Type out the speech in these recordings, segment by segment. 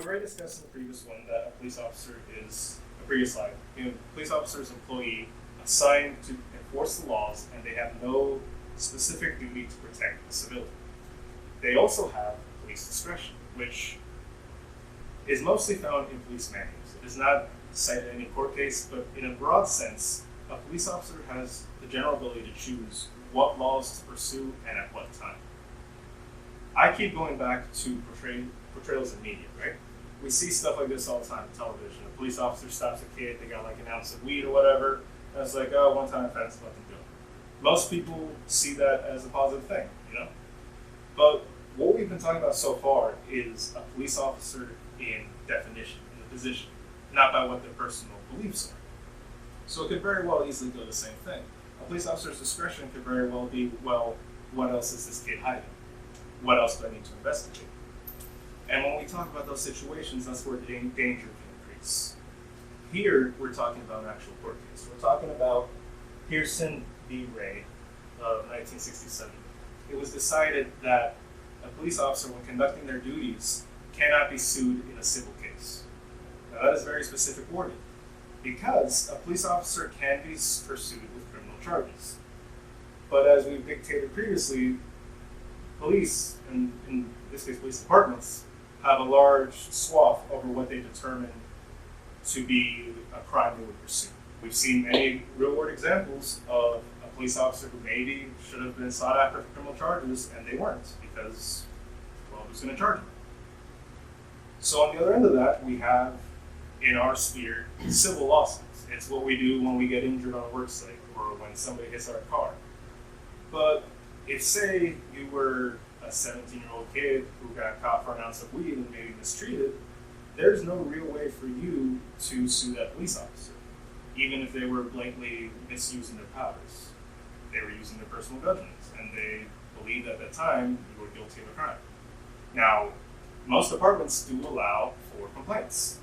we've already discussed in the previous one that a police officer is a previous slide. Police officers employee assigned to enforce the laws, and they have no specific duty to protect the civility. They also have police discretion, which is mostly found in police manuals. It is not cited in any court case, but in a broad sense, a police officer has the general ability to choose what laws to pursue and at what time. I keep going back to portrayals in media, right? We see stuff like this all the time on television. A police officer stops a kid, they got like an ounce of weed or whatever, and it's like, oh, one-time offense, let them go. Most people see that as a positive thing, you know? But what we've been talking about so far is a police officer in definition, in the position, not by what their personal beliefs are. So it could very well easily go the same thing. A police officer's discretion could very well be, well, what else is this kid hiding? What else do I need to investigate? And when we talk about those situations, that's where danger can increase. Here, we're talking about an actual court case. We're talking about Pearson v. Ray of 1967. It was decided that a police officer, when conducting their duties, cannot be sued in a civil case. Now, that is very specific wording, because a police officer can be pursued with criminal charges. But as we've dictated previously, police, and in this case police departments, have a large swath over what they determine to be a crime they would pursue. We've seen many real-world examples of a police officer who maybe should have been sought after for criminal charges, and they weren't, because, well, who's going to charge them? So on the other end of that, we have, in our sphere, civil lawsuits. It's what we do when we get injured on a work site, or when somebody hits our car. But if, say, you were a 17-year-old kid who got caught for an ounce of weed and maybe mistreated, there's no real way for you to sue that police officer, even if they were blatantly misusing their powers. They were using their personal judgments, and they believed at that time you were guilty of a crime. Now, most departments do allow for complaints.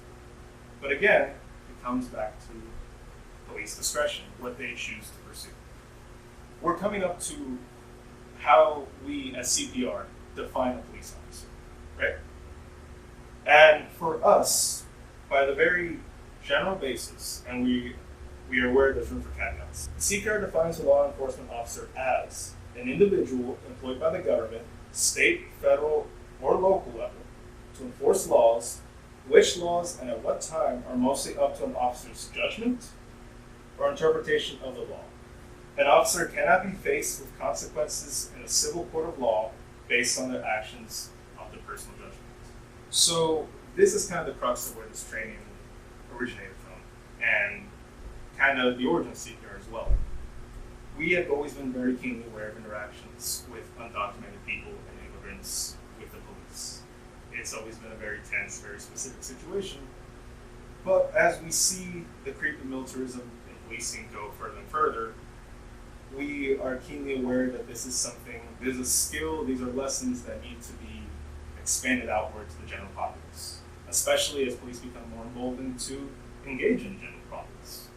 But again, it comes back to police discretion, what they choose to pursue. We're coming up to how we as CPR define a police officer, right? And for us, by the very general basis, and we are aware there's room for caveats, CPR defines a law enforcement officer as an individual employed by the government, state, federal, or local level to enforce laws, which laws and at what time are mostly up to an officer's judgment or interpretation of the law. An officer cannot be faced with consequences in a civil court of law based on their actions of the personal judgment. So this is kind of the crux of where this training originated from, and kind of the origin of CPR as well. We have always been very keenly aware of interactions with undocumented people and immigrants with the police. It's always been a very tense, very specific situation. But as we see the creepy militarism in policing go further and further, we are keenly aware that this is something, this is a skill, these are lessons that need to be expanded outward to the general populace, especially as police become more emboldened to engage in general populace.